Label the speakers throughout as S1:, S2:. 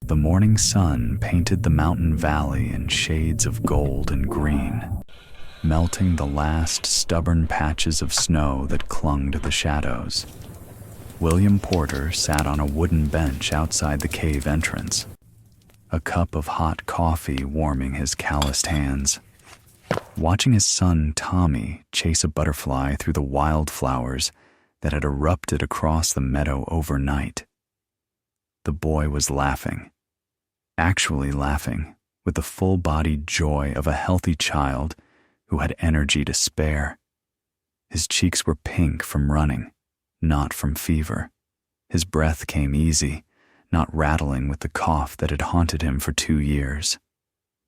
S1: The morning sun painted the mountain valley in shades of gold and green, melting the last stubborn patches of snow that clung to the shadows. William Porter sat on a wooden bench outside the cave entrance, a cup of hot coffee warming his calloused hands. Watching his son Tommy chase a butterfly through the wildflowers that had erupted across the meadow overnight. The boy was laughing, actually laughing, with the full-bodied joy of a healthy child who had energy to spare. His cheeks were pink from running, not from fever. His breath came easy, not rattling with the cough that had haunted him for 2 years.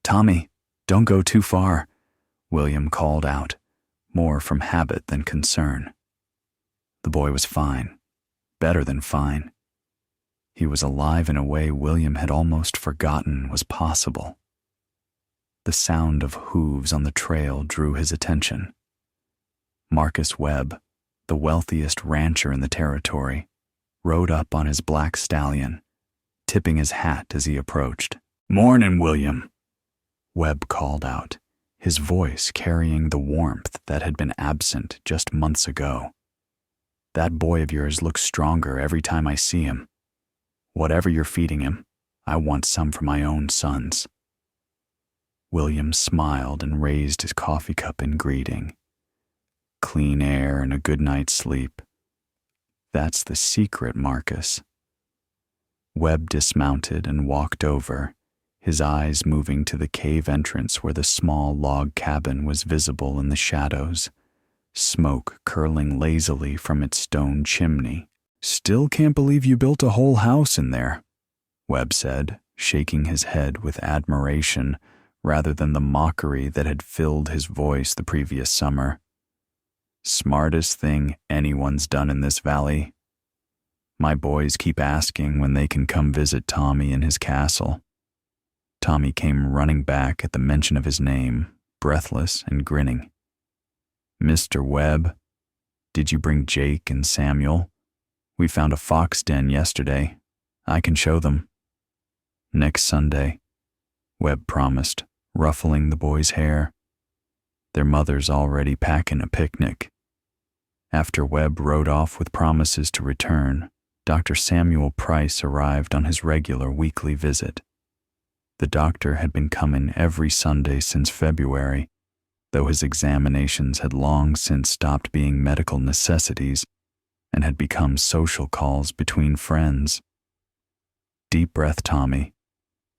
S1: "Tommy, don't go too far," William called out, more from habit than concern. The boy was fine, better than fine. He was alive in a way William had almost forgotten was possible. The sound of hooves on the trail drew his attention. Marcus Webb, the wealthiest rancher in the territory, rode up on his black stallion, tipping his hat as he approached. "Mornin', William," Webb called out, his voice carrying the warmth that had been absent just months ago. "That boy of yours looks stronger every time I see him. Whatever you're feeding him, I want some for my own sons." William smiled and raised his coffee cup in greeting. "Clean air and a good night's sleep. That's the secret, Marcus." Webb dismounted and walked over, his eyes moving to the cave entrance where the small log cabin was visible in the shadows, smoke curling lazily from its stone chimney. "Still can't believe you built a whole house in there," Webb said, shaking his head with admiration rather than the mockery that had filled his voice the previous summer. "Smartest thing anyone's done in this valley. My boys keep asking when they can come visit Tommy in his castle." Tommy came running back at the mention of his name, breathless and grinning. "Mr. Webb, did you bring Jake and Samuel? We found a fox den yesterday. I can show them." "Next Sunday," Webb promised, ruffling the boy's hair. Their mother's already packing a picnic. After Webb rode off with promises to return, Dr. Samuel Price arrived on his regular weekly visit. The doctor had been coming every Sunday since February, though his examinations had long since stopped being medical necessities and had become social calls between friends. "Deep breath, Tommy,"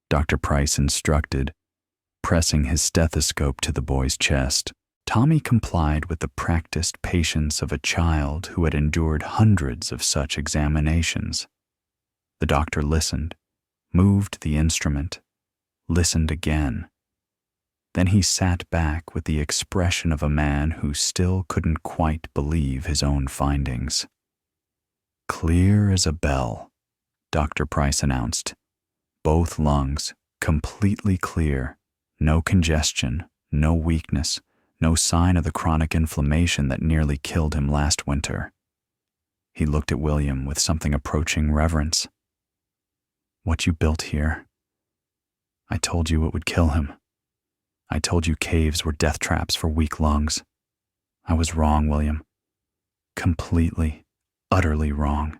S1: Dr. Price instructed, pressing his stethoscope to the boy's chest. Tommy complied with the practiced patience of a child who had endured hundreds of such examinations. The doctor listened, moved the instrument, listened again. Then he sat back with the expression of a man who still couldn't quite believe his own findings. "Clear as a bell," Dr. Price announced. "Both lungs, completely clear, no congestion, no weakness, no sign of the chronic inflammation that nearly killed him last winter." He looked at William with something approaching reverence. "What you built here, I told you it would kill him. I told you caves were death traps for weak lungs. I was wrong, William. Completely, utterly wrong."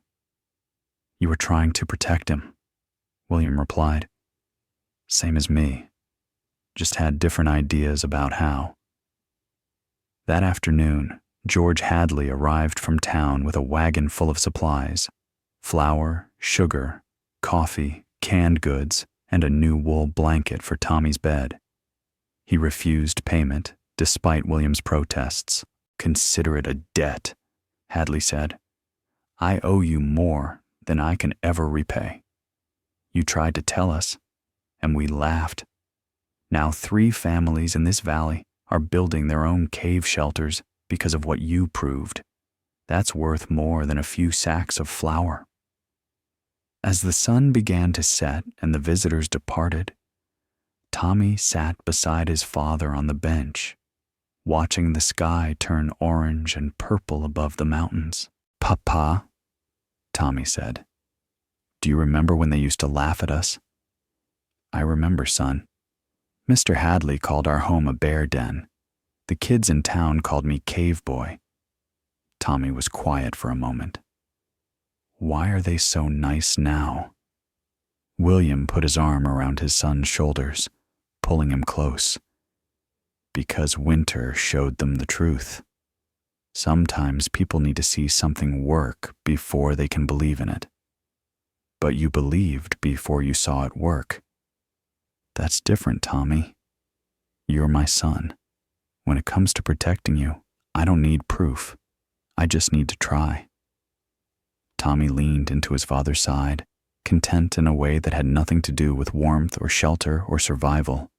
S1: "You were trying to protect him," William replied. "Same as me. Just had different ideas about how." That afternoon, George Hadley arrived from town with a wagon full of supplies: flour, sugar, coffee, canned goods, and a new wool blanket for Tommy's bed. He refused payment, despite William's protests. "Consider it a debt," Hadley said. "I owe you more than I can ever repay. You tried to tell us, and we laughed. Now 3 families in this valley are building their own cave shelters because of what you proved. That's worth more than a few sacks of flour." As the sun began to set and the visitors departed, Tommy sat beside his father on the bench, watching the sky turn orange and purple above the mountains. "Papa," Tommy said, "do you remember when they used to laugh at us? I remember, son. Mr. Hadley called our home a bear den. The kids in town called me Cave Boy. Tommy was quiet for a moment. Why are they so nice now? William put his arm around his son's shoulders, pulling him close. Because winter showed them the truth. Sometimes people need to see something work before they can believe in it. But you believed before you saw it work. That's different, Tommy. You're my son. When it comes to protecting you, I don't need proof. I just need to try. Tommy leaned into his father's side, content in a way that had nothing to do with warmth or shelter or survival.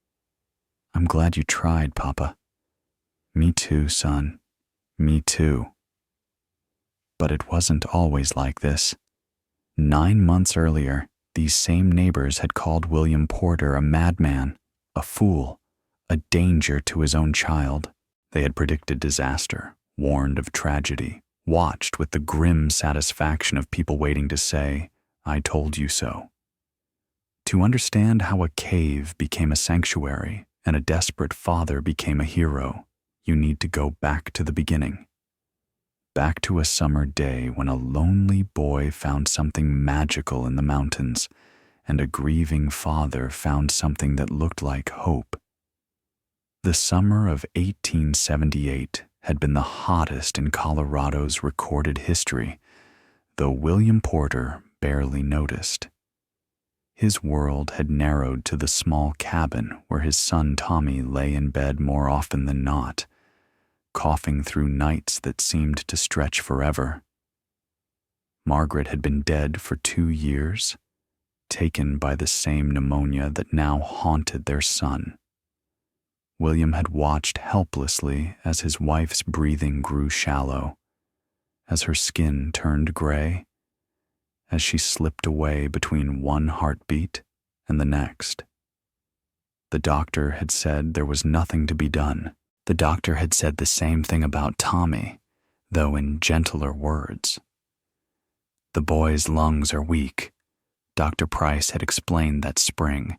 S1: I'm glad you tried, Papa. Me too, son. Me too. But it wasn't always like this. 9 months earlier, these same neighbors had called William Porter a madman, a fool, a danger to his own child. They had predicted disaster, warned of tragedy, watched with the grim satisfaction of people waiting to say, I told you so. To understand how a cave became a sanctuary and a desperate father became a hero, you need to go back to the beginning. Back to a summer day when a lonely boy found something magical in the mountains, and a grieving father found something that looked like hope. The summer of 1878 had been the hottest in Colorado's recorded history, though William Porter barely noticed. His world had narrowed to the small cabin where his son Tommy lay in bed more often than not, coughing through nights that seemed to stretch forever. Margaret had been dead for 2 years, taken by the same pneumonia that now haunted their son. William had watched helplessly as his wife's breathing grew shallow, as her skin turned gray, as she slipped away between one heartbeat and the next. The doctor had said there was nothing to be done. The doctor had said the same thing about Tommy, though in gentler words. The boy's lungs are weak, Dr. Price had explained that spring,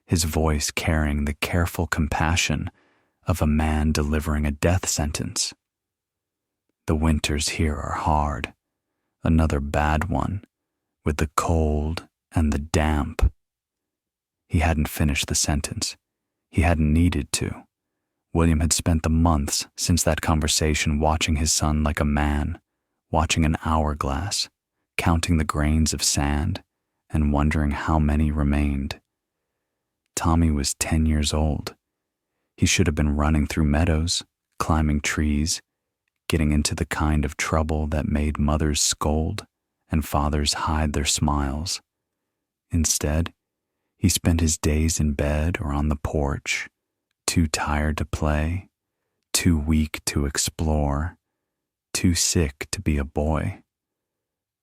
S1: his voice carrying the careful compassion of a man delivering a death sentence. The winters here are hard, another bad one, with the cold and the damp. He hadn't finished the sentence. He hadn't needed to. William had spent the months since that conversation watching his son like a man, watching an hourglass, counting the grains of sand, and wondering how many remained. Tommy was 10 years old. He should have been running through meadows, climbing trees, getting into the kind of trouble that made mothers scold and fathers hide their smiles. Instead, he spent his days in bed or on the porch, too tired to play, too weak to explore, too sick to be a boy.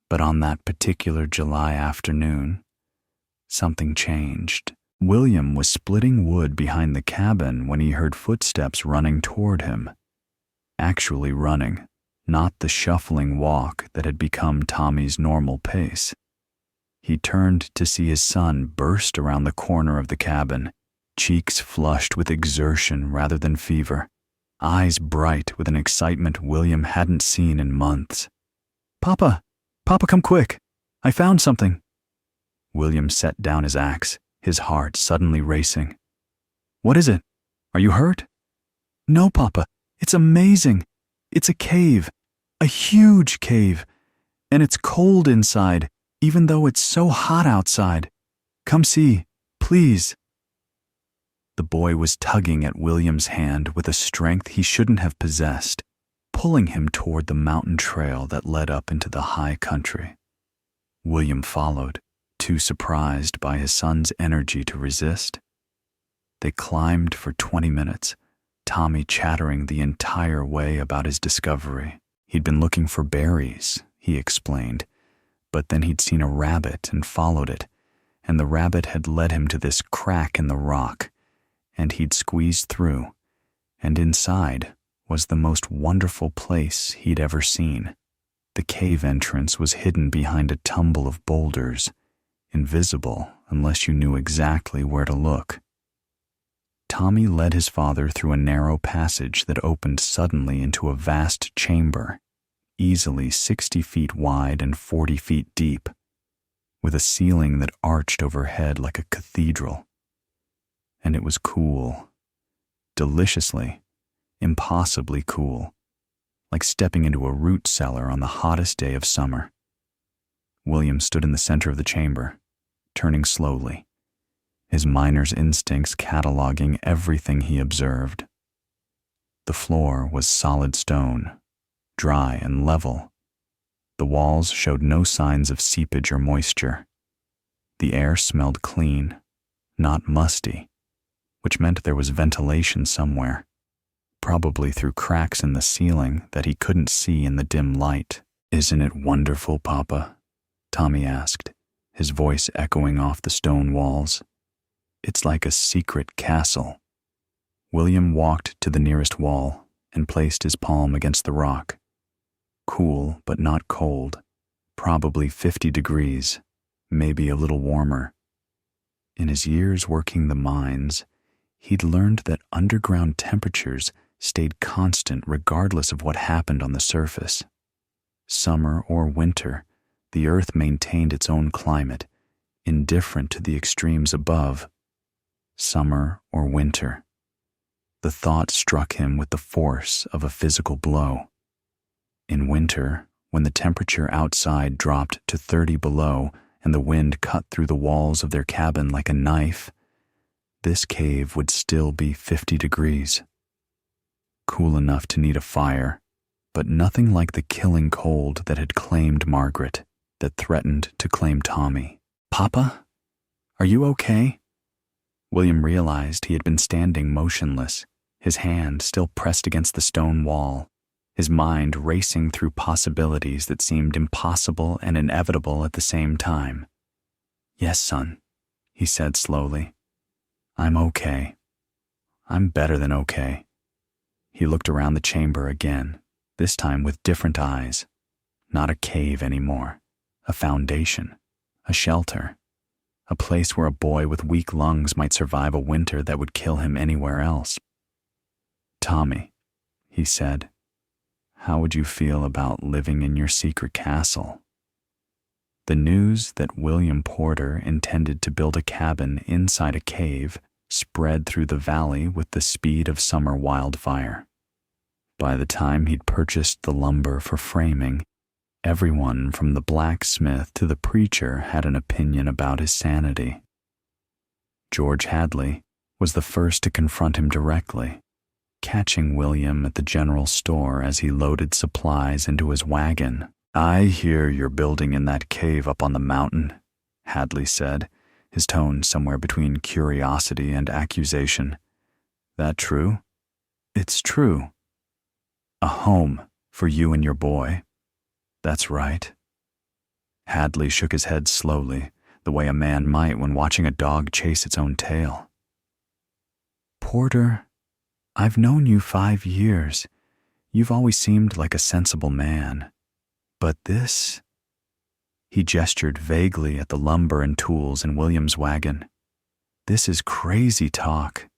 S1: But on that particular July afternoon, something changed. William was splitting wood behind the cabin when he heard footsteps running toward him. Actually running, not the shuffling walk that had become Tommy's normal pace. He turned to see his son burst around the corner of the cabin, cheeks flushed with exertion rather than fever, eyes bright with an excitement William hadn't seen in months. "Papa! Papa, come quick! I found something!" William set down his axe, his heart suddenly racing. "What is it? Are you hurt?" "No, Papa. It's amazing. It's a cave. A huge cave. And it's cold inside, even though it's so hot outside. Come see, please." The boy was tugging at William's hand with a strength he shouldn't have possessed, pulling him toward the mountain trail that led up into the high country. William followed, too surprised by his son's energy to resist. They climbed for 20 minutes, Tommy chattering the entire way about his discovery. He'd been looking for berries, he explained, but then he'd seen a rabbit and followed it, and the rabbit had led him to this crack in the rock, and he'd squeezed through, and inside was the most wonderful place he'd ever seen. The cave entrance was hidden behind a tumble of boulders, invisible unless you knew exactly where to look. Tommy led his father through a narrow passage that opened suddenly into a vast chamber, easily 60 feet wide and 40 feet deep, with a ceiling that arched overhead like a cathedral. And it was cool. Deliciously, impossibly cool, like stepping into a root cellar on the hottest day of summer. William stood in the center of the chamber, turning slowly, his miner's instincts cataloging everything he observed. The floor was solid stone, dry and level. The walls showed no signs of seepage or moisture. The air smelled clean, not musty, which meant there was ventilation somewhere, probably through cracks in the ceiling that he couldn't see in the dim light. "Isn't it wonderful, Papa?" Tommy asked, his voice echoing off the stone walls. "It's like a secret castle." William walked to the nearest wall and placed his palm against the rock. Cool, but not cold, probably 50 degrees, maybe a little warmer. In his years working the mines, he'd learned that underground temperatures stayed constant regardless of what happened on the surface. Summer or winter, the earth maintained its own climate, indifferent to the extremes above. Summer or winter. The thought struck him with the force of a physical blow. In winter, when the temperature outside dropped to 30 below and the wind cut through the walls of their cabin like a knife, this cave would still be 50 degrees. Cool enough to need a fire, but nothing like the killing cold that had claimed Margaret, that threatened to claim Tommy. "Papa, are you okay?" William realized he had been standing motionless, his hand still pressed against the stone wall, his mind racing through possibilities that seemed impossible and inevitable at the same time. "Yes, son," he said slowly. "I'm okay. I'm better than okay." He looked around the chamber again, this time with different eyes. Not a cave anymore. A foundation. A shelter. A place where a boy with weak lungs might survive a winter that would kill him anywhere else. "Tommy," he said, "how would you feel about living in your secret castle?" The news that William Porter intended to build a cabin inside a cave spread through the valley with the speed of summer wildfire. By the time he'd purchased the lumber for framing, everyone from the blacksmith to the preacher had an opinion about his sanity. George Hadley was the first to confront him directly, catching William at the general store as he loaded supplies into his wagon. "I hear you're building in that cave up on the mountain," Hadley said, his tone somewhere between curiosity and accusation. "That true?" "It's true." "A home for you and your boy?" "That's right." Hadley shook his head slowly, the way a man might when watching a dog chase its own tail. "Porter, I've known you 5 years. You've always seemed like a sensible man. But this..." He gestured vaguely at the lumber and tools in William's wagon. "This is crazy talk.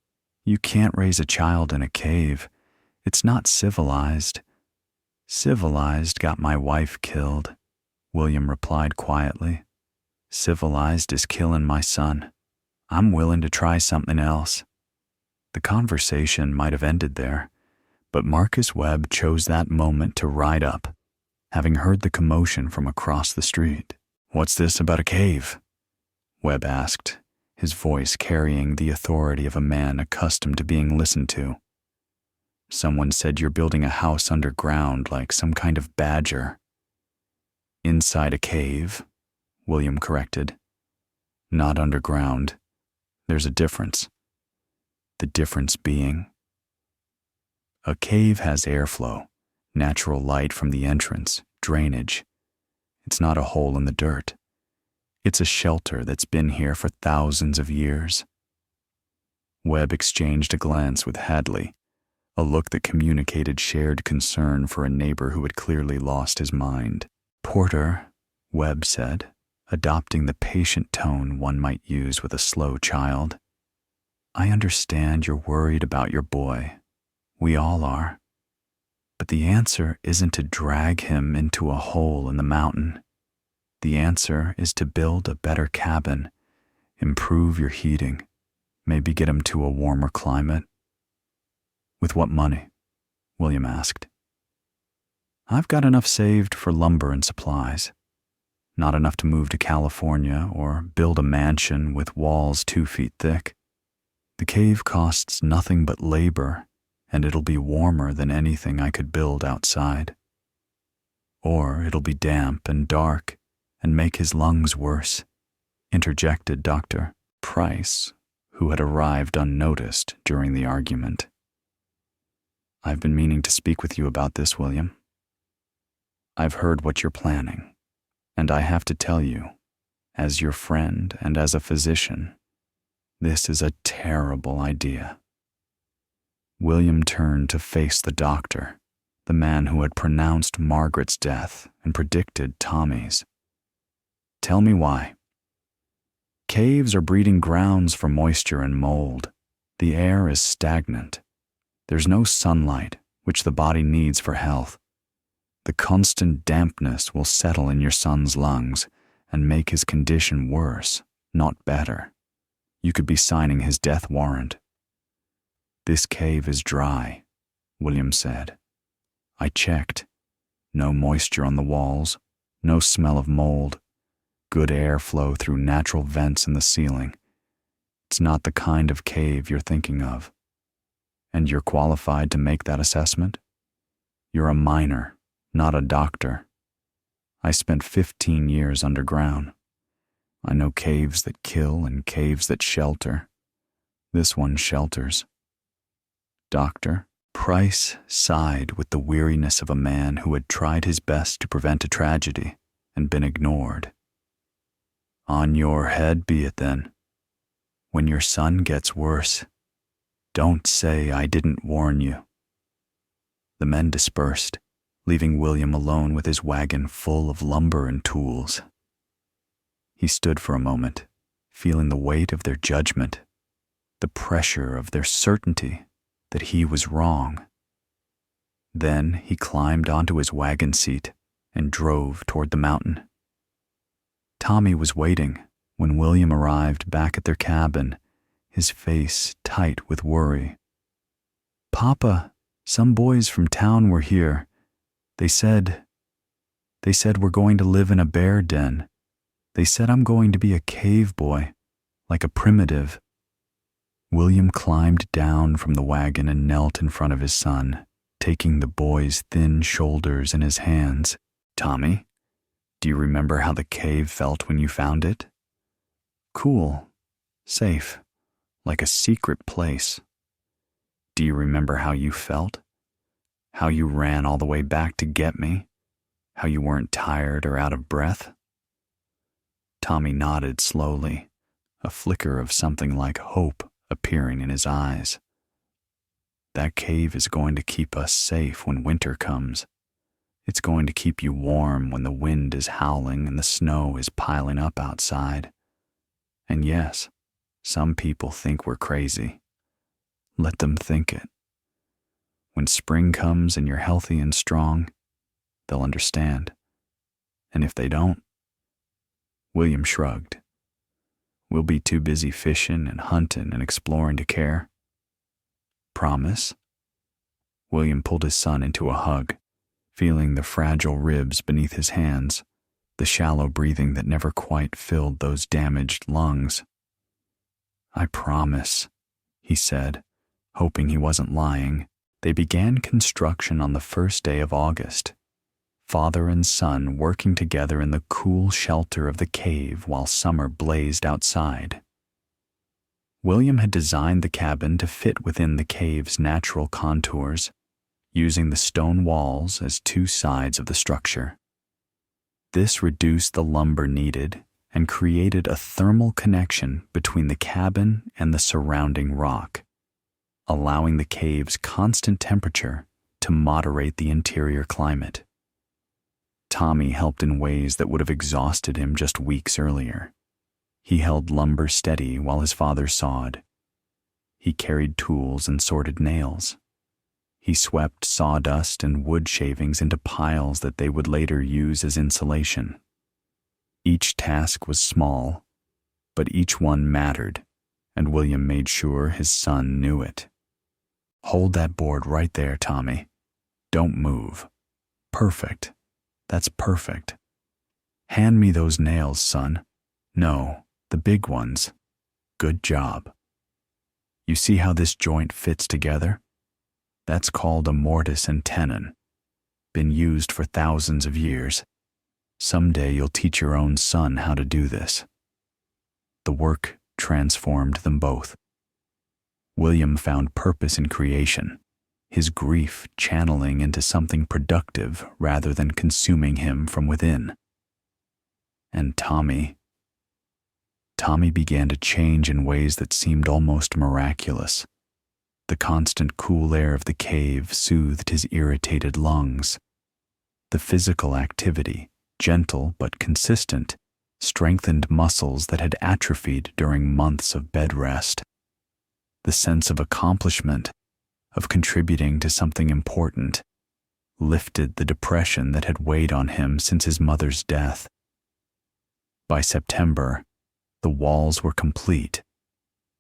S1: You can't raise a child in a cave. It's not civilized." "Civilized got my wife killed," William replied quietly. "Civilized is killing my son. I'm willing to try something else." The conversation might have ended there, but Marcus Webb chose that moment to ride up, having heard the commotion from across the street. "What's this about a cave?" Webb asked, his voice carrying the authority of a man accustomed to being listened to. "Someone said you're building a house underground like some kind of badger." "Inside a cave," William corrected. "Not underground. There's a difference." The difference being? A cave has airflow, natural light from the entrance, drainage. It's not a hole in the dirt. It's a shelter that's been here for thousands of years. Webb exchanged a glance with Hadley, a look that communicated shared concern for a neighbor who had clearly lost his mind. "Porter," Webb said, adopting the patient tone one might use with a slow child. I understand you're worried about your boy. We all are. But the answer isn't to drag him into a hole in the mountain. The answer is to build a better cabin, improve your heating, maybe get him to a warmer climate. With what money? William asked. I've got enough saved for lumber and supplies. Not enough to move to California or build a mansion with walls 2 feet thick. The cave costs nothing but labor, and it'll be warmer than anything I could build outside. Or it'll be damp and dark and make his lungs worse, interjected Dr. Price, who had arrived unnoticed during the argument. I've been meaning to speak with you about this, William. I've heard what you're planning, and I have to tell you, as your friend and as a physician, this is a terrible idea. William turned to face the doctor, the man who had pronounced Margaret's death and predicted Tommy's. Tell me why. Caves are breeding grounds for moisture and mold. The air is stagnant. There's no sunlight, which the body needs for health. The constant dampness will settle in your son's lungs and make his condition worse, not better. You could be signing his death warrant. This cave is dry, William said. I checked. No moisture on the walls, no smell of mold, good airflow through natural vents in the ceiling. It's not the kind of cave you're thinking of. And you're qualified to make that assessment? You're a miner, not a doctor. I spent 15 years underground. I know caves that kill and caves that shelter. This one shelters. Doctor, Price sighed with the weariness of a man who had tried his best to prevent a tragedy and been ignored. On your head be it then. When your son gets worse, don't say I didn't warn you. The men dispersed, leaving William alone with his wagon full of lumber and tools. He stood for a moment, feeling the weight of their judgment, the pressure of their certainty that he was wrong. Then he climbed onto his wagon seat and drove toward the mountain. Tommy was waiting when William arrived back at their cabin, his face tight with worry. Papa, some boys from town were here. They said we're going to live in a bear den. They said I'm going to be a cave boy, like a primitive. William climbed down from the wagon and knelt in front of his son, taking the boy's thin shoulders in his hands. Tommy, do you remember how the cave felt when you found it? Cool, safe, like a secret place. Do you remember how you felt? How you ran all the way back to get me? How you weren't tired or out of breath? Tommy nodded slowly, a flicker of something like hope appearing in his eyes. That cave is going to keep us safe when winter comes. It's going to keep you warm when the wind is howling and the snow is piling up outside. And yes, some people think we're crazy. Let them think it. When spring comes and you're healthy and strong, they'll understand. And if they don't, William shrugged. We'll be too busy fishing and hunting and exploring to care. Promise? William pulled his son into a hug, feeling the fragile ribs beneath his hands, the shallow breathing that never quite filled those damaged lungs. I promise, he said, hoping he wasn't lying. They began construction on the first day of August, father and son working together in the cool shelter of the cave while summer blazed outside. William had designed the cabin to fit within the cave's natural contours, using the stone walls as two sides of the structure. This reduced the lumber needed and created a thermal connection between the cabin and the surrounding rock, allowing the cave's constant temperature to moderate the interior climate. Tommy helped in ways that would have exhausted him just weeks earlier. He held lumber steady while his father sawed. He carried tools and sorted nails. He swept sawdust and wood shavings into piles that they would later use as insulation. Each task was small, but each one mattered, and William made sure his son knew it. "Hold that board right there, Tommy. Don't move. Perfect. That's perfect. Hand me those nails, son. No, the big ones. Good job. You see how this joint fits together? That's called a mortise and tenon. Been used for thousands of years. Someday you'll teach your own son how to do this." The work transformed them both. William found purpose in creation, his grief channeling into something productive rather than consuming him from within. And Tommy began to change in ways that seemed almost miraculous. The constant cool air of the cave soothed his irritated lungs. The physical activity, gentle but consistent, strengthened muscles that had atrophied during months of bed rest. The sense of accomplishment, of contributing to something important, lifted the depression that had weighed on him since his mother's death. By September, the walls were complete,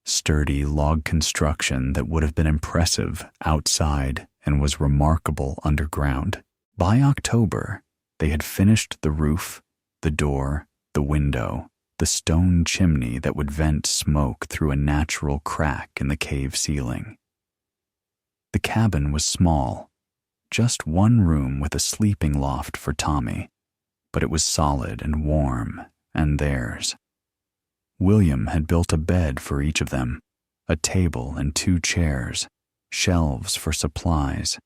S1: sturdy log construction that would have been impressive outside and was remarkable underground. By October, they had finished the roof, the door, the window, the stone chimney that would vent smoke through a natural crack in the cave ceiling. The cabin was small, just one room with a sleeping loft for Tommy, but it was solid and warm, and theirs. William had built a bed for each of them, a table and 2 chairs, shelves for supplies.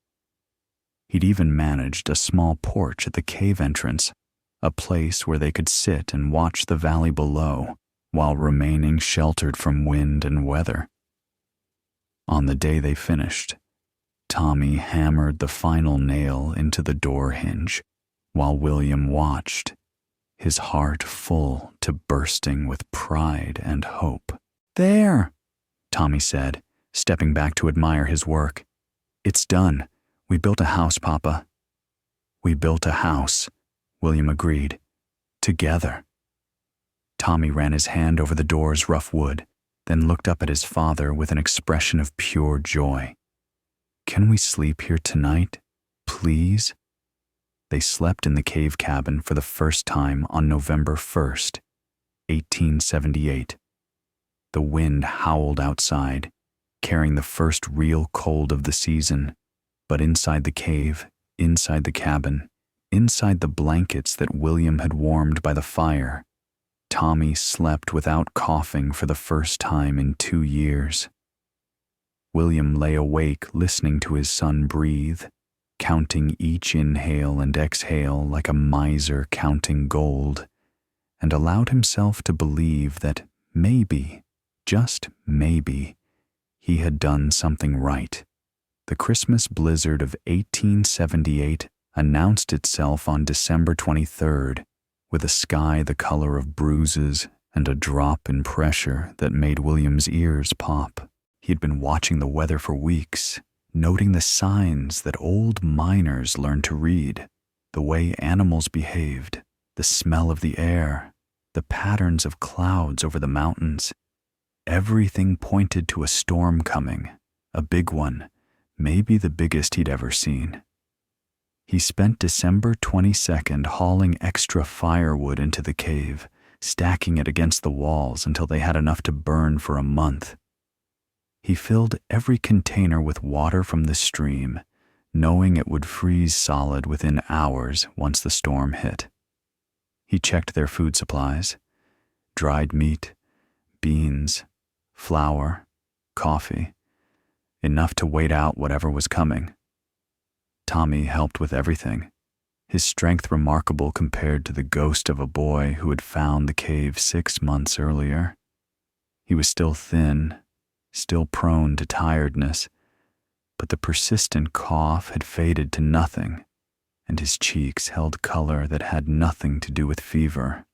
S1: He'd even managed a small porch at the cave entrance, a place where they could sit and watch the valley below while remaining sheltered from wind and weather. On the day they finished, Tommy hammered the final nail into the door hinge while William watched, his heart full to bursting with pride and hope. "There," Tommy said, stepping back to admire his work. "It's done. We built a house, Papa." "We built a house," William agreed. "Together." Tommy ran his hand over the door's rough wood, then looked up at his father with an expression of pure joy. "Can we sleep here tonight, please?" They slept in the cave cabin for the first time on November 1st, 1878. The wind howled outside, carrying the first real cold of the season, but inside the cave, inside the cabin, inside the blankets that William had warmed by the fire, Tommy slept without coughing for the first time in 2 years. William lay awake listening to his son breathe, counting each inhale and exhale like a miser counting gold, and allowed himself to believe that maybe, just maybe, he had done something right. The Christmas blizzard of 1878 announced itself on December 23rd, with a sky the color of bruises and a drop in pressure that made William's ears pop. He had been watching the weather for weeks, noting the signs that old miners learned to read, the way animals behaved, the smell of the air, the patterns of clouds over the mountains. Everything pointed to a storm coming, a big one, maybe the biggest he'd ever seen. He spent December 22nd hauling extra firewood into the cave, stacking it against the walls until they had enough to burn for a month. He filled every container with water from the stream, knowing it would freeze solid within hours once the storm hit. He checked their food supplies: dried meat, beans, flour, coffee, enough to wait out whatever was coming. Tommy helped with everything, his strength remarkable compared to the ghost of a boy who had found the cave 6 months earlier. He was still thin, still prone to tiredness, but the persistent cough had faded to nothing, and his cheeks held color that had nothing to do with fever.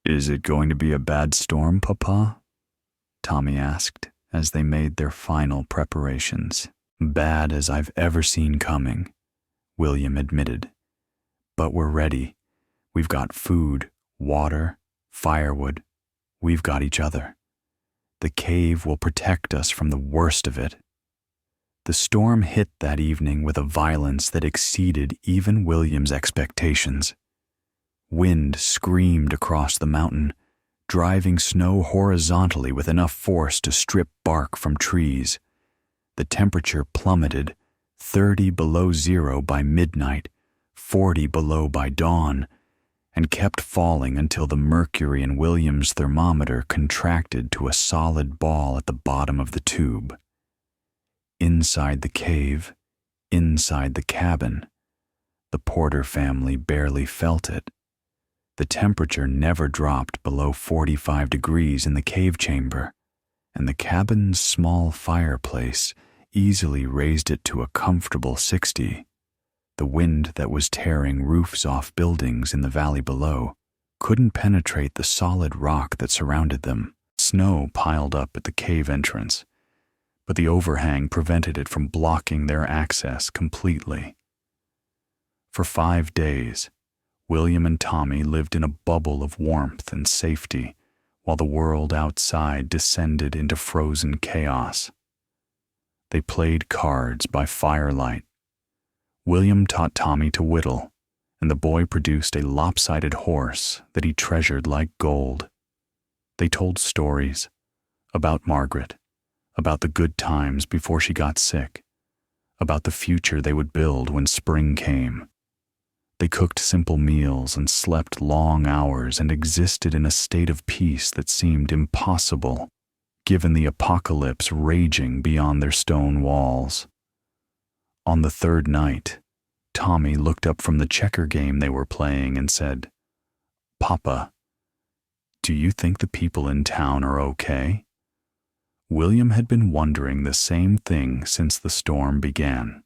S1: "Is it going to be a bad storm, Papa?" Tommy asked as they made their final preparations. "Bad as I've ever seen coming," William admitted. "But we're ready. We've got food, water, firewood. We've got each other. The cave will protect us from the worst of it." The storm hit that evening with a violence that exceeded even William's expectations. Wind screamed across the mountain, driving snow horizontally with enough force to strip bark from trees. The temperature plummeted, 30 below zero by midnight, 40 below by dawn, and kept falling until the mercury in William's thermometer contracted to a solid ball at the bottom of the tube. Inside the cave, inside the cabin, the Porter family barely felt it. The temperature never dropped below 45 degrees in the cave chamber, and the cabin's small fireplace easily raised it to a comfortable 60. The wind that was tearing roofs off buildings in the valley below couldn't penetrate the solid rock that surrounded them. Snow piled up at the cave entrance, but the overhang prevented it from blocking their access completely. For 5 days, William and Tommy lived in a bubble of warmth and safety while the world outside descended into frozen chaos. They played cards by firelight. William taught Tommy to whittle, and the boy produced a lopsided horse that he treasured like gold. They told stories about Margaret, about the good times before she got sick, about the future they would build when spring came. They cooked simple meals and slept long hours and existed in a state of peace that seemed impossible, given the apocalypse raging beyond their stone walls. On the third night, Tommy looked up from the checker game they were playing and said, "Papa, do you think the people in town are okay?" William had been wondering the same thing since the storm began.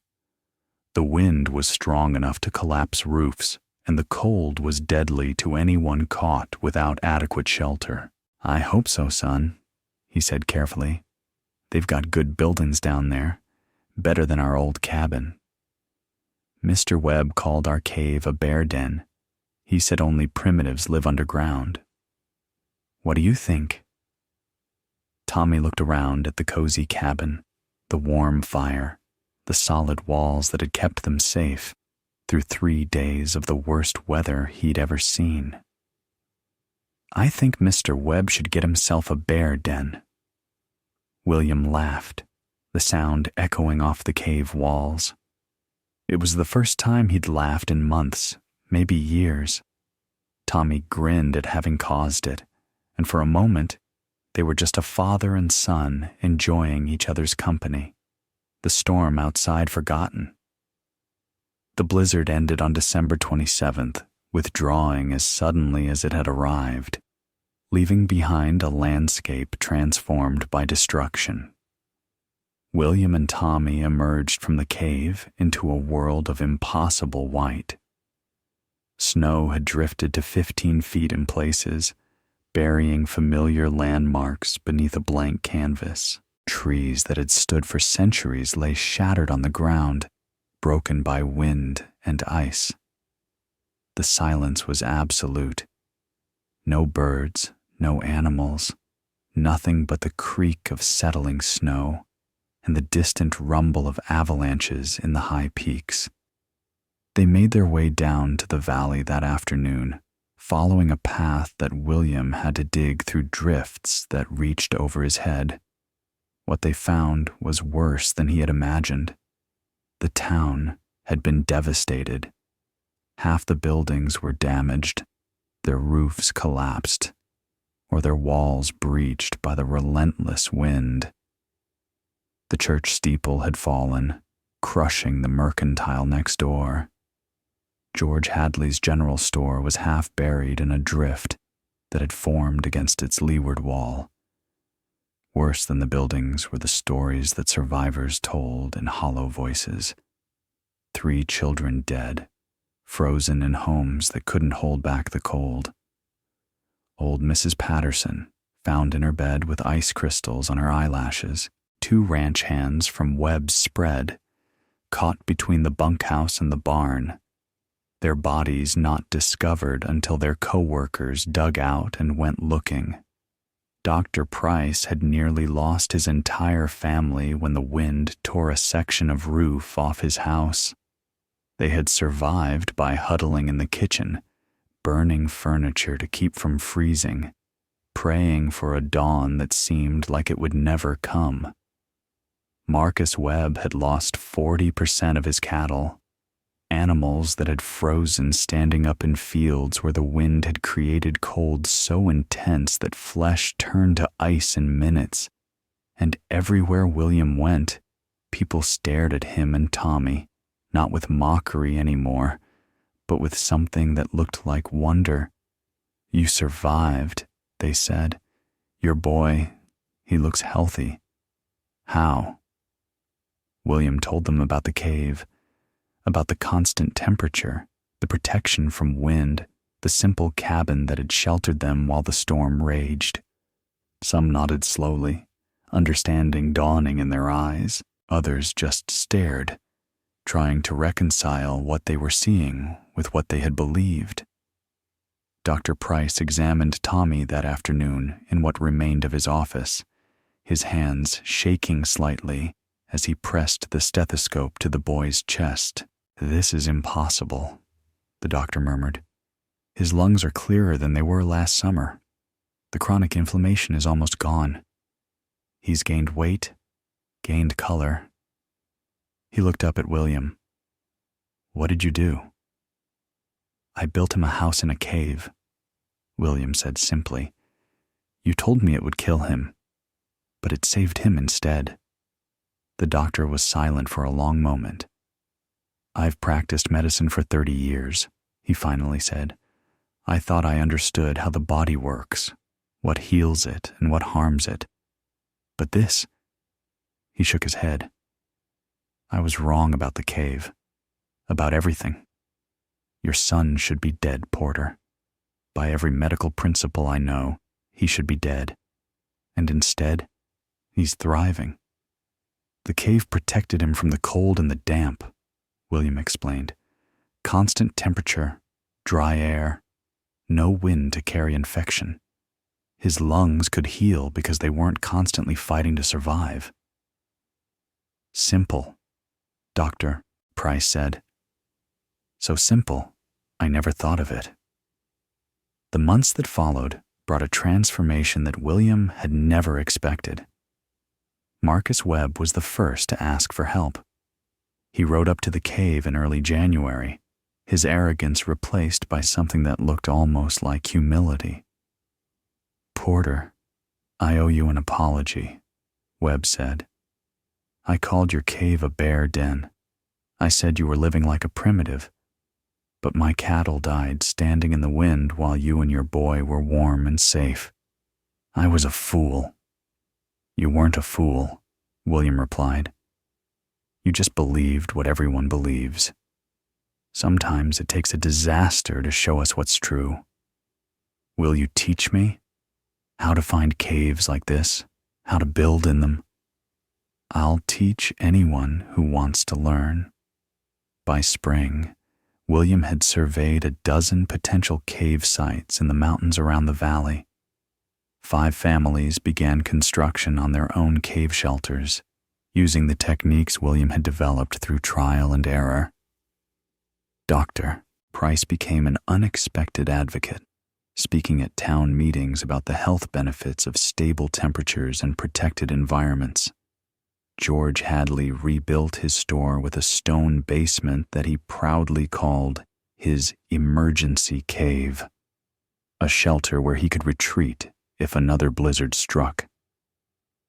S1: The wind was strong enough to collapse roofs, and the cold was deadly to anyone caught without adequate shelter. "I hope so, son," he said carefully. "They've got good buildings down there, better than our old cabin." Mr. Webb called our cave a bear den. He said only primitives live underground. What do you think? Tommy looked around at the cozy cabin, the warm fire, the solid walls that had kept them safe through 3 days of the worst weather he'd ever seen. "I think Mr. Webb should get himself a bear den." William laughed, the sound echoing off the cave walls. It was the first time he'd laughed in months, maybe years. Tommy grinned at having caused it, and for a moment, they were just a father and son enjoying each other's company, the storm outside forgotten. The blizzard ended on December 27th, withdrawing as suddenly as it had arrived, leaving behind a landscape transformed by destruction. William and Tommy emerged from the cave into a world of impossible white. Snow had drifted to 15 feet in places, burying familiar landmarks beneath a blank canvas. Trees that had stood for centuries lay shattered on the ground, broken by wind and ice. The silence was absolute. No birds, no animals, nothing but the creak of settling snow and the distant rumble of avalanches in the high peaks. They made their way down to the valley that afternoon, following a path that William had to dig through drifts that reached over his head. What they found was worse than he had imagined. The town had been devastated. Half the buildings were damaged, their roofs collapsed, or their walls breached by the relentless wind. The church steeple had fallen, crushing the mercantile next door. George Hadley's general store was half buried in a drift that had formed against its leeward wall. Worse than the buildings were the stories that survivors told in hollow voices. 3 children dead, frozen in homes that couldn't hold back the cold. Old Mrs. Patterson, found in her bed with ice crystals on her eyelashes, 2 ranch hands from Webb's spread, caught between the bunkhouse and the barn, their bodies not discovered until their co-workers dug out and went looking. Dr. Price had nearly lost his entire family when the wind tore a section of roof off his house. They had survived by huddling in the kitchen, burning furniture to keep from freezing, praying for a dawn that seemed like it would never come. Marcus Webb had lost 40% of his cattle, animals that had frozen standing up in fields where the wind had created cold so intense that flesh turned to ice in minutes. And everywhere William went, people stared at him and Tommy, not with mockery anymore, but with something that looked like wonder. "You survived," they said. "Your boy, he looks healthy." How? William told them about the cave, about the constant temperature, the protection from wind, the simple cabin that had sheltered them while the storm raged. Some nodded slowly, understanding dawning in their eyes. Others just stared, trying to reconcile what they were seeing with what they had believed. Dr. Price examined Tommy that afternoon in what remained of his office, his hands shaking slightly as he pressed the stethoscope to the boy's chest. "This is impossible," the doctor murmured. "His lungs are clearer than they were last summer. The chronic inflammation is almost gone. He's gained weight, gained color." He looked up at William. "What did you do?" "I built him a house in a cave," William said simply. "You told me it would kill him, but it saved him instead." The doctor was silent for a long moment. "I've practiced medicine for 30 years, he finally said. "I thought I understood how the body works, what heals it and what harms it. But this," he shook his head. "I was wrong about the cave, about everything. Your son should be dead, Porter. By every medical principle I know, he should be dead. And instead, he's thriving. The cave protected him from the cold and the damp," William explained. "Constant temperature, dry air, no wind to carry infection. His lungs could heal because they weren't constantly fighting to survive." "Simple," Dr. Price said. "So simple, I never thought of it." The months that followed brought a transformation that William had never expected. Marcus Webb was the first to ask for help. He rode up to the cave in early January, his arrogance replaced by something that looked almost like humility. "Porter, I owe you an apology," Webb said. "I called your cave a bear den. I said you were living like a primitive. But my cattle died standing in the wind while you and your boy were warm and safe. I was a fool." "You weren't a fool," William replied. "You just believed what everyone believes. Sometimes it takes a disaster to show us what's true. Will you teach me how to find caves like this, how to build in them?" "I'll teach anyone who wants to learn." By spring, William had surveyed a dozen potential cave sites in the mountains around the valley. 5 families began construction on their own cave shelters, using the techniques William had developed through trial and error. Dr. Price became an unexpected advocate, speaking at town meetings about the health benefits of stable temperatures and protected environments. George Hadley rebuilt his store with a stone basement that he proudly called his emergency cave, a shelter where he could retreat if another blizzard struck.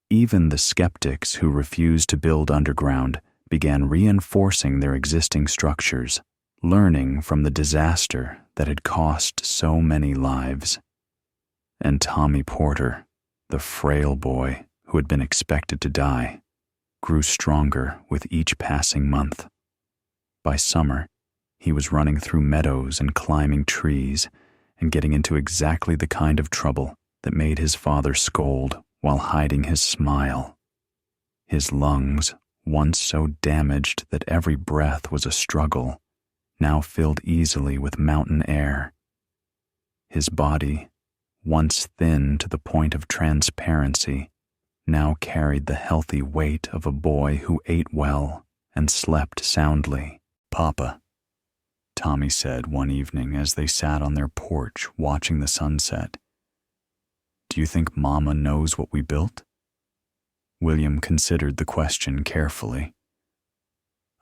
S1: Even the skeptics who refused to build underground began reinforcing their existing structures, learning from the disaster that had cost so many lives. And Tommy Porter, the frail boy who had been expected to die, grew stronger with each passing month. By summer, he was running through meadows and climbing trees and getting into exactly the kind of trouble that made his father scold while hiding his smile. His lungs, once so damaged that every breath was a struggle, now filled easily with mountain air. His body, once thin to the point of transparency, now carried the healthy weight of a boy who ate well and slept soundly. "Papa," Tommy said one evening as they sat on their porch watching the sunset, "do you think Mama knows what we built?" William considered the question carefully.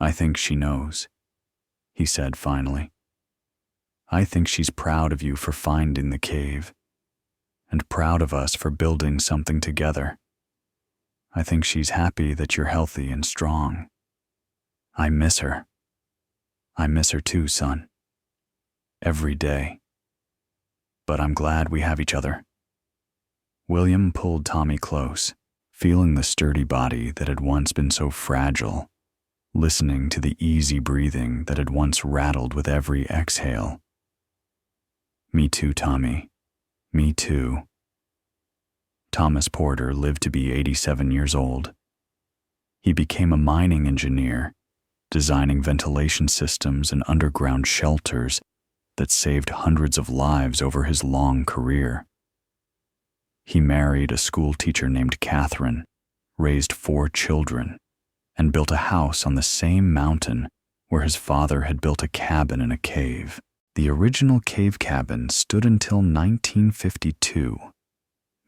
S1: "I think she knows," he said finally. "I think she's proud of you for finding the cave, and proud of us for building something together. I think she's happy that you're healthy and strong. I miss her. I miss her too, son. Every day. But I'm glad we have each other." William pulled Tommy close, feeling the sturdy body that had once been so fragile, listening to the easy breathing that had once rattled with every exhale. "Me too, Tommy. Me too." Thomas Porter lived to be 87 years old. He became a mining engineer, designing ventilation systems and underground shelters that saved hundreds of lives over his long career. He married a school teacher named Catherine, raised 4 children, and built a house on the same mountain where his father had built a cabin in a cave. The original cave cabin stood until 1952,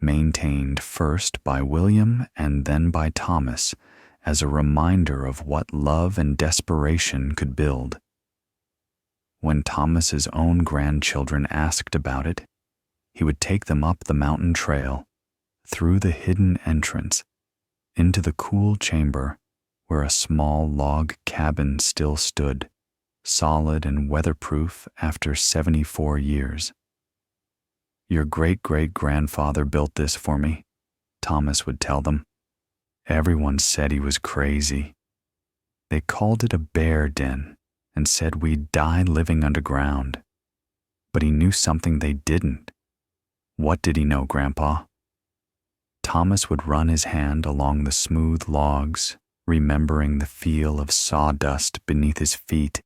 S1: maintained first by William and then by Thomas as a reminder of what love and desperation could build. When Thomas's own grandchildren asked about it, he would take them up the mountain trail, through the hidden entrance, into the cool chamber where a small log cabin still stood, solid and weatherproof after 74 years. "Your great-great-grandfather built this for me," Thomas would tell them. "Everyone said he was crazy. They called it a bear den and said we'd die living underground. But he knew something they didn't." "What did he know, Grandpa?" Thomas would run his hand along the smooth logs, remembering the feel of sawdust beneath his feet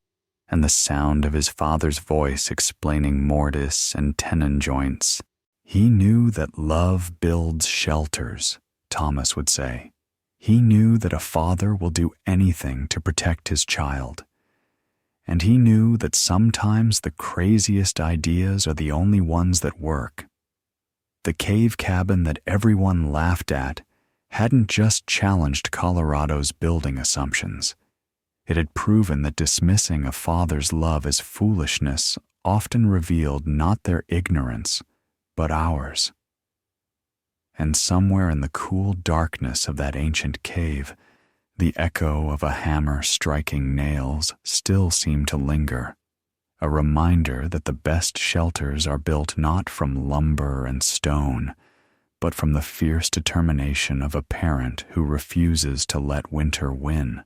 S1: and the sound of his father's voice explaining mortise and tenon joints. "He knew that love builds shelters," Thomas would say. "He knew that a father will do anything to protect his child. And he knew that sometimes the craziest ideas are the only ones that work." The cave cabin that everyone laughed at hadn't just challenged Colorado's building assumptions. It had proven that dismissing a father's love as foolishness often revealed not their ignorance, but ours. And somewhere in the cool darkness of that ancient cave, the echo of a hammer striking nails still seemed to linger, a reminder that the best shelters are built not from lumber and stone, but from the fierce determination of a parent who refuses to let winter win.